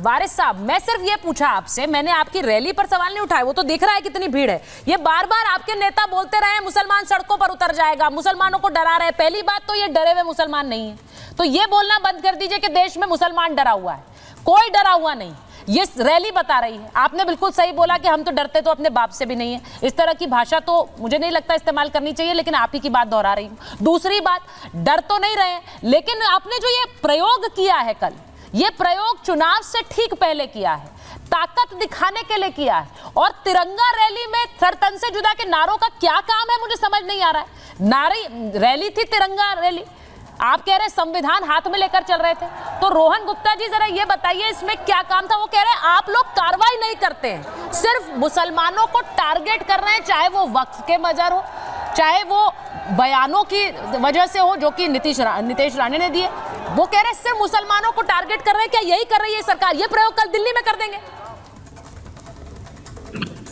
वारिस साहब, मैं सिर्फ ये पूछा आपसे, मैंने आपकी रैली पर सवाल नहीं उठाया, वो तो दिख रहा है कितनी भीड़ है। ये बार बार आपके नेता बोलते रहे मुसलमान सड़कों पर उतर जाएगा, मुसलमानों को डरा रहे। पहली बात तो ये डरे हुए मुसलमान नहीं है, तो ये बोलना बंद कर दीजिए कि देश में मुसलमान डरा हुआ है। कोई डरा हुआ नहीं, ये रैली बता रही है। आपने बिल्कुल सही बोला कि हम तो डरते तो अपने बाप से भी नहीं है। इस तरह की भाषा तो मुझे नहीं लगता इस्तेमाल करनी चाहिए, लेकिन आप ही की बात दोहरा रही हूं। दूसरी बात, डर तो नहीं रहे, लेकिन आपने जो ये प्रयोग किया है कल, ये प्रयोग चुनाव से ठीक पहले किया है, ताकत दिखाने के लिए किया है। और तिरंगा रैली में सर तन से जुदा के नारों का क्या काम है, मुझे समझ नहीं आ रहा है। नारी रैली थी, तिरंगा रैली, आप कह रहे संविधान हाथ में लेकर चल रहे थे। तो रोहन गुप्ता जी जरा ये बताइए इसमें क्या काम था। वो कह रहे हैं आप लोग कार्रवाई नहीं करते हैं, सिर्फ मुसलमानों को टारगेट कर रहे हैं, चाहे वो वक्फ के मजर हो, चाहे वो बयानों की वजह से हो जो कि नीतीश राणे ने दिए। वो कह रहे हैं सिर्फ मुसलमानों को टारगेट कर रहे हैं। क्या यही कर रही है सरकार? ये प्रयोग कल दिल्ली में कर देंगे?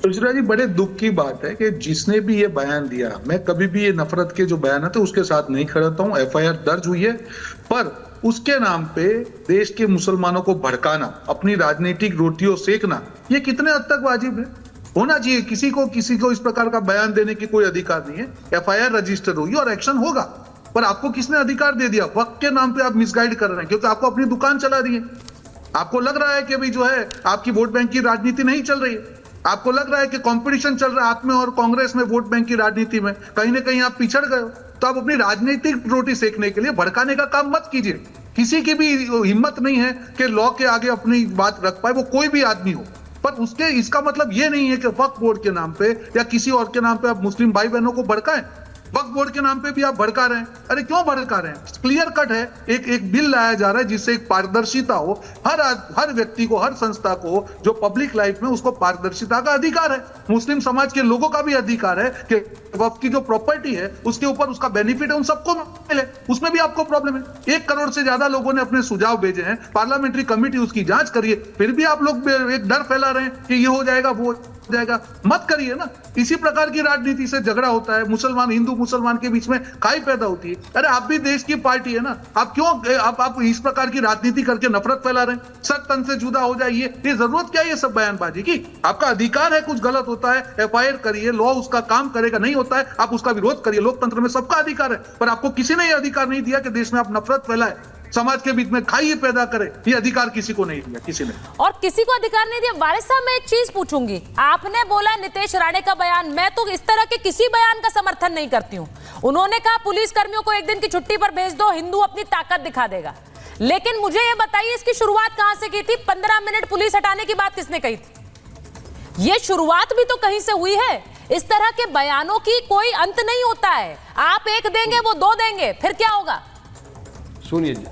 तुलसीराज जी, बड़े दुख की बात है कि जिसने भी ये बयान दिया, मैं कभी भी ये नफरत के जो बयान थे उसके साथ नहीं खड़ा हूं। एफआईआर दर्ज हुई है, पर उसके नाम पे देश के मुसलमानों को भड़काना, अपनी राजनीतिक रोटियों सेकना, ये कितने हद तक वाजिब है? होना चाहिए। किसी को इस प्रकार का बयान देने की कोई अधिकार नहीं है। एफआईआर रजिस्टर होगी और एक्शन होगा, पर आपको किसने अधिकार दे दिया? वक्त के नाम पे आप मिसगाइड कर रहे हैं, क्योंकि आपको अपनी दुकान चला रही है। आपको लग रहा है कि भाई जो है आपकी वोट बैंक की राजनीति नहीं चल रही है, आपको लग रहा है कि कंपटीशन चल रहा है आप में और कांग्रेस में वोट बैंक की राजनीति में, कहीं ना कहीं आप पिछड़ गए हो। तो आप अपनी राजनीतिक रोटी सेकने के लिए भड़काने का काम मत कीजिए। किसी की भी हिम्मत नहीं है कि लॉ के आगे अपनी बात रख पाए, वो कोई भी आदमी हो। पर उसके इसका मतलब ये नहीं है कि वक्फ बोर्ड के नाम पे या किसी और के नाम पे आप मुस्लिम भाई बहनों को भड़काएं। वक्फ बोर्ड के नाम पे भी आप भड़का रहे हैं। अरे क्यों भड़का रहे हैं? क्लियर कट है, एक बिल लाया जा रहा है जिससे एक पारदर्शिता हो। हर व्यक्ति को, हर संस्था को जो पब्लिक लाइफ में, उसको पारदर्शिता का अधिकार है। मुस्लिम समाज के लोगों का भी अधिकार है कि वक्फ की जो प्रॉपर्टी है उसके ऊपर उसका बेनिफिट है उन सबको मिले। उसमें भी आपको प्रॉब्लम है। 1 करोड़ से ज्यादा लोगों ने अपने सुझाव भेजे हैं, पार्लियामेंट्री कमेटी उसकी जांच करिए, फिर भी आप लोग एक डर फैला रहे हैं कि ये हो जाएगा, वो हो जाएगा। मत करिए ना। इसी प्रकार की राजनीति से झगड़ा होता है, मुसलमान हिंदू मुसलमान के बीच में खाई पैदा होती है। अरे आप भी देश की पार्टी है ना, आप क्यों आप इस प्रकार की राजनीति करके नफरत फैला रहे हैं? सर तन से जुदा हो जाइए, ये जरूरत क्या है ये सब बयानबाजी की? आपका अधिकार है, कुछ गलत होता है एफआईआर करिए, लॉ उसका काम करेगा। नहीं होता है आप उसका विरोध करिए, लोकतंत्र में सबका अधिकार है। पर आपको किसी ने यह अधिकार नहीं दिया कि देश में आप नफरत फैलाए, समाज के बीच में खाई पैदा करे। ये अधिकार किसी को नहीं दिया, किसी ने, और किसी को अधिकार नहीं दिया। वारिस साहब, मैं एक चीज पूछूंगी, आपने बोला नीतीश राणे का बयान, मैं तो इस तरह के किसी बयान का समर्थन नहीं करती हूं। उन्होंने कहा पुलिस कर्मियों को 1 दिन की छुट्टी पर भेज दो, हिंदू अपनी ताकत दिखा देगा। लेकिन मुझे ये बताइए इसकी शुरुआत कहां से की थी? 15 मिनट पुलिस हटाने की बात किसने कही थी? ये शुरुआत भी तो कहीं से हुई है। इस तरह के बयानों की कोई अंत नहीं होता है। आप 1 देंगे, वो 2 देंगे, फिर क्या होगा? सुनिए जी,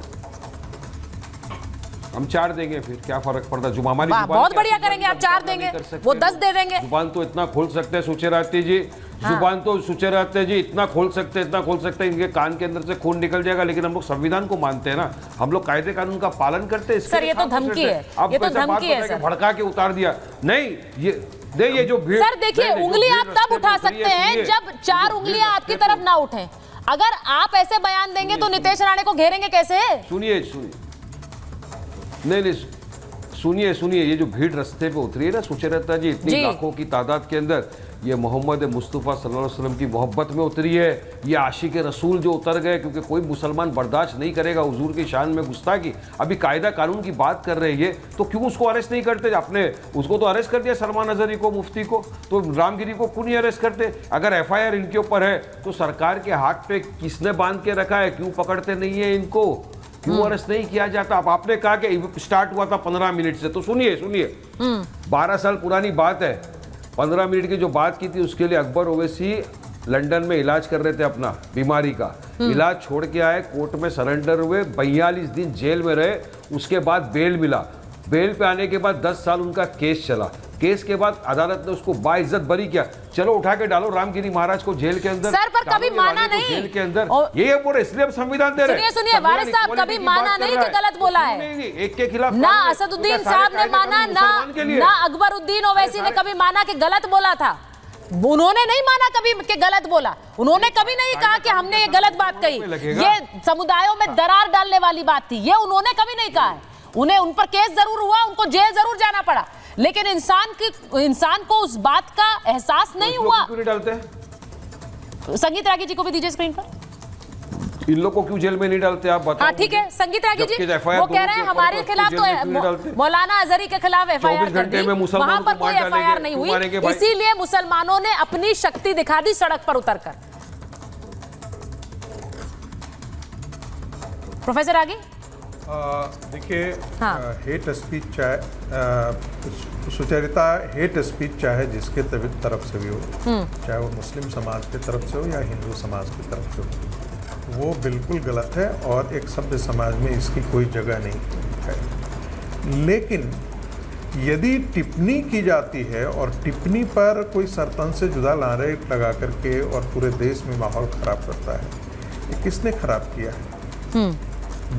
हम 4 देंगे, फिर क्या फर्क पड़ता? जो हमारी जुबान, बहुत बढ़िया करेंगे, आप 4 देंगे, वो 10 दे देंगे। जुबान तो इतना खोल सकते हैं सुचेराती जी, जुबान तो सुचेराते जी इतना खोल सकते हैं, इनके कान के अंदर से खून निकल जाएगा। लेकिन हम लोग संविधान को मानते हैं ना, हम लोग कायदे कानून का पालन करते हैं। सर ये तो धमकी है, ये तो धमकी है सर। भड़का के उतार दिया नहीं, ये जो भीड़, सर देखिए, उंगली आप तब उठा सकते हैं जब 4 उंगलियां आपकी तरफ ना उठें। अगर आप ऐसे बयान देंगे तो नीतीश राणे को घेरेंगे कैसे? सुनिए, नहीं, सुनिए, ये जो भीड़ रास्ते पे उतरी है ना सुचेता जी, इतनी लाखों की तादाद के अंदर, ये मोहम्मद मुस्तफ़ा सल्लल्लाहु अलैहि वसल्लम की मोहब्बत में उतरी है। ये आशिक रसूल जो उतर गए, क्योंकि कोई मुसलमान बर्दाश्त नहीं करेगा हुजूर की शान में गुस्ताखी। अभी कायदा कानून की बात कर रहे हैं, तो क्यों उसको अरेस्ट नहीं करते? आपने उसको तो अरेस्ट कर दिया, सलमान अजहरी को, मुफ्ती को, तो रामगिरी को क्यों नहीं अरेस्ट करते? अगर एफआईआर इनके ऊपर है तो सरकार के हाथ पे किसने बांध के रखा है? क्यों पकड़ते नहीं है इनको? क्यों अरेस्ट नहीं किया जाता? अब आपने कहा कि स्टार्ट हुआ था 15 मिनट से, तो सुनिए 12 साल पुरानी बात है। 15 मिनट की जो बात की थी उसके लिए अकबर ओवैसी लंदन में इलाज कर रहे थे अपना बीमारी का। इलाज छोड़ के आए, कोर्ट में सरेंडर हुए, 42 दिन जेल में रहे, उसके बाद बेल मिला। बेल पे आने के बाद 10 साल उनका केस चला। केस के बाद अदालत ने उसको बाइज्जत बरी किया। चलो उठा के डालो रामगिरी महाराज को जेल के अंदर। सर पर कभी माना नहीं, जेल के अंदर ये बोले, इसलिए हम संविधान दे रहे हैं। सुनिए वारिस साहब, कभी माना नहीं कि गलत बोला है। नहीं, एक के खिलाफ ना असदुद्दीन साहब ने माना, ना अकबरुद्दीन ओवैसी ने कभी माना कि गलत बोला था। उन्होंने नहीं माना कभी कि गलत बोला। उन्होंने कभी नहीं कहा कि हमने ये गलत बात कही, ये समुदायों में दरार डालने वाली बात थी, ये उन्होंने कभी नहीं कहा है। उन्हें उन पर केस जरूर हुआ, उनको जेल जरूर जाना पड़ा, लेकिन इंसान को उस बात का एहसास नहीं हुआ। क्यों नहीं डालते? संगीत रागी जी को भी दीजिए स्क्रीन पर। इन लोगों को क्यों जेल में नहीं डालते आप बताओ? हाँ ठीक है, संगीत रागी जी वो कह रहे हैं हमारे खिलाफ तो मौलाना अजहरी के खिलाफ एफआईआर कर दी, वहां पर कोई एफआईआर नहीं हुई, इसीलिए मुसलमानों ने अपनी शक्ति दिखा दी सड़क पर उतरकर। प्रोफेसर आगे देखिए, हाँ। हेट स्पीच चाहे सुचरिता, हेट स्पीच चाहे जिसके तरफ से भी हो, चाहे वो मुस्लिम समाज की तरफ से हो या हिंदू समाज की तरफ से हो, वो बिल्कुल गलत है और एक सभ्य समाज में इसकी कोई जगह नहीं है। लेकिन यदि टिप्पणी की जाती है और टिप्पणी पर कोई सरतन से जुदा नारे लगा करके और पूरे देश में माहौल खराब करता है, ये किसने खराब किया है?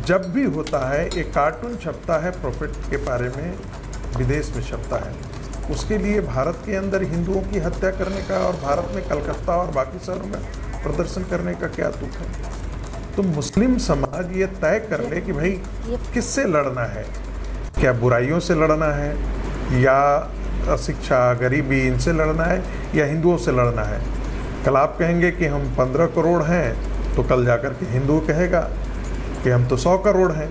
जब भी होता है एक कार्टून छपता है प्रॉफिट के बारे में, विदेश में छपता है, उसके लिए भारत के अंदर हिंदुओं की हत्या करने का और भारत में कलकत्ता और बाकी शहरों में प्रदर्शन करने का क्या तुक है? तो मुस्लिम समाज ये तय कर ले कि भाई किससे लड़ना है, क्या बुराइयों से लड़ना है या अशिक्षा गरीबी इनसे लड़ना है या हिंदुओं से लड़ना है। कल आप कहेंगे कि हम 15 करोड़ हैं तो कल जाकर के हिंदू कहेगा कि हम तो 100 करोड़ हैं,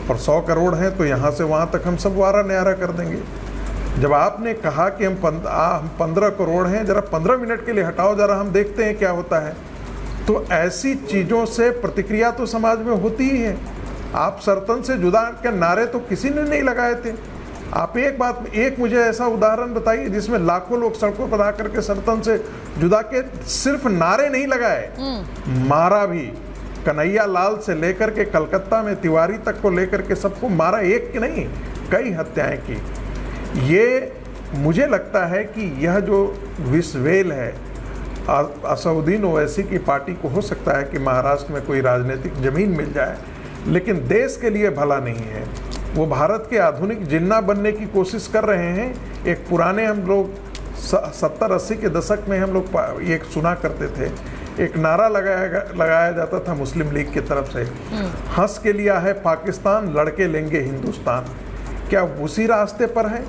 और 100 करोड़ हैं तो यहाँ से वहाँ तक हम सब वारा न्यारा कर देंगे। जब आपने कहा कि हम 15 करोड़ हैं, जरा 15 मिनट के लिए हटाओ, जरा हम देखते हैं क्या होता है, तो ऐसी चीज़ों से प्रतिक्रिया तो समाज में होती ही है। आप सरतन से जुदा के नारे तो किसी ने नहीं लगाए थे। आप एक मुझे ऐसा उदाहरण बताइए जिसमें लाखों लोग सड़कों पर आकर के सरतन से जुदा के सिर्फ नारे नहीं लगाए, मारा भी। कन्हैया लाल से लेकर के कलकत्ता में तिवारी तक को लेकर के सबको मारा, एक की नहीं कई हत्याएं की। ये मुझे लगता है कि यह जो विश्वेल है असउद्दीन ओवैसी की पार्टी को, हो सकता है कि महाराष्ट्र में कोई राजनीतिक जमीन मिल जाए, लेकिन देश के लिए भला नहीं है। वो भारत के आधुनिक जिन्ना बनने की कोशिश कर रहे हैं। एक पुराने हम लोग 70-80 के दशक में हम लोग एक सुना करते थे, एक नारा लगाया जाता था मुस्लिम लीग की तरफ से, हंस के लिया है पाकिस्तान, लड़के लेंगे हिंदुस्तान। क्या उसी रास्ते पर है?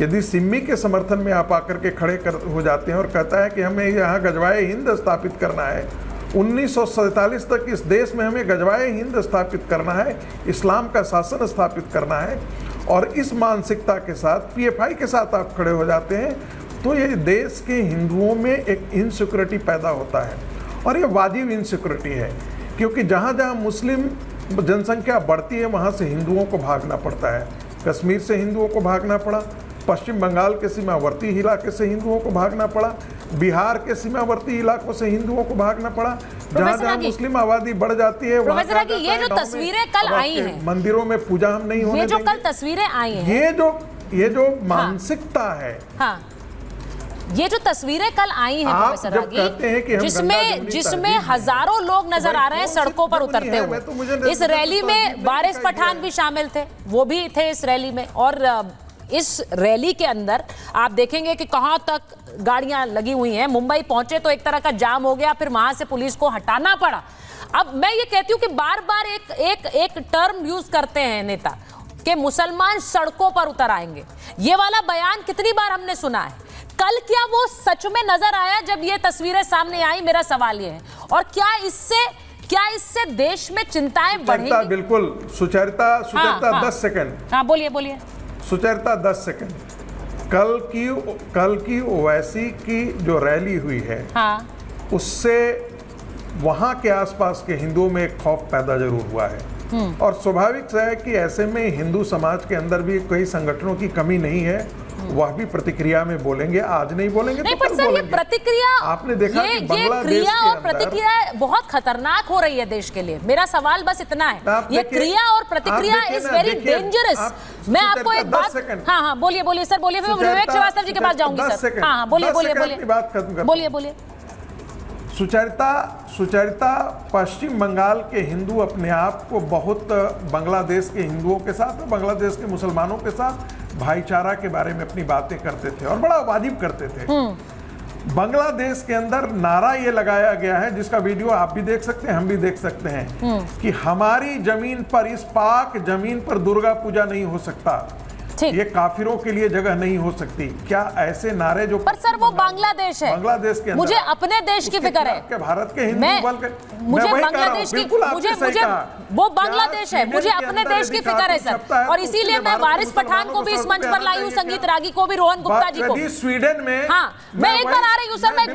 यदि सिम्मी के समर्थन में आप आकर के खड़े हो जाते हैं और कहता है कि हमें यहाँ गजवाए हिंद स्थापित करना है, 1947 तक इस देश में हमें गजवाए हिंद स्थापित करना है, इस्लाम का शासन स्थापित करना है, और इस मानसिकता के साथ पीएफआई के साथ आप खड़े हो जाते हैं, तो ये देश के हिंदुओं में एक इनसिक्योरिटी पैदा होता है। और ये वाजिब इनसिक्योरिटी है, क्योंकि जहाँ जहाँ मुस्लिम जनसंख्या बढ़ती है वहाँ से हिंदुओं को भागना पड़ता है। कश्मीर से हिंदुओं को भागना पड़ा, पश्चिम बंगाल के सीमावर्ती इलाके से हिंदुओं को भागना पड़ा, बिहार के सीमावर्ती इलाकों से हिंदुओं को भागना पड़ा। जहाँ जहाँ मुस्लिम आबादी बढ़ जाती है वहाँ ये जो तस्वीरें कल आई हैं, मंदिरों में पूजा हम नहीं होने देंगे। ये जो कल तस्वीरें आई हैं, ये जो मानसिकता है, हाँ, ये जो तस्वीरें कल आई हैं प्रोफेसर आगी, जिसमें हजारों लोग नजर आ रहे हैं सड़कों पर उतरते हुए। इस रैली में वारिस पठान भी शामिल थे, वो भी थे इस रैली में, और इस रैली के अंदर आप देखेंगे कि कहां तक गाड़ियां लगी हुई हैं। मुंबई पहुंचे तो एक तरह का जाम हो गया, फिर वहां से पुलिस को हटाना पड़ा। अब मैं ये कहती हूं कि बार बार एक टर्म यूज करते हैं नेता कि मुसलमान सड़कों पर उतर आएंगे। ये वाला बयान कितनी बार हमने सुना है? कल क्या वो सच में नजर आया जब ये तस्वीरें सामने आई? मेरा सवाल ये है। और क्या इससे देश में चिंताएं बढ़ेंगी? बिल्कुल सुचरिता, 10 सेकंड। हाँ बोलिए। सुचरिता 10 सेकंड। कल की ओवैसी की जो रैली हुई है, हाँ, उससे वहां के आसपास के हिंदुओं में एक खौफ पैदा जरूर हुआ है। और स्वाभाविक है कि ऐसे में हिंदू समाज के अंदर भी कई संगठनों की कमी नहीं है, वह भी प्रतिक्रिया में बोलेंगे। आज नहीं बोलेंगे नहीं, तो पर सर ये प्रतिक्रिया, आपने देखा कि बांग्लादेश क्रिया और प्रतिक्रिया बहुत खतरनाक हो रही है देश के लिए। मेरा सवाल बस इतना है, ये क्रिया और प्रतिक्रिया इज वेरी डेंजरस। मैं आपको एक बात, हाँ बोलिए सर, बोलिए, फिर मैं विवेक श्रीवास्तव जी के पास जाऊंगी सर। हाँ बोलिए। सुचरिता, पश्चिम बंगाल के हिंदू अपने आप को बहुत बांग्लादेश के हिंदुओं के साथ और बांग्लादेश के मुसलमानों के साथ भाईचारा के बारे में अपनी बातें करते थे और बड़ा वाजिब करते थे। बांग्लादेश के अंदर नारा ये लगाया गया है, जिसका वीडियो आप भी देख सकते हैं, हम भी देख सकते हैं, कि हमारी जमीन पर, इस पाक जमीन पर दुर्गा पूजा नहीं हो सकता, ये काफिरों के लिए जगह नहीं हो सकती। क्या ऐसे नारे जो, पर सर वो बांग्लादेश है, बांग्लादेश के अंदर, मुझे अपने देश की फिक्र है, भारत के हिंदू बल के, मुझे बांग्लादेश की, मुझे वो बांग्लादेश है, मुझे अपने देश की फिक्र है सर, और इसीलिए मैं वारिस पठान को भी इस मंच पर लाई हूँ, संगीत रागी को भी, रोहन गुप्ता जी को। स्वीडन में, हाँ मैं एक बार आ रही हूँ सर, मैं एक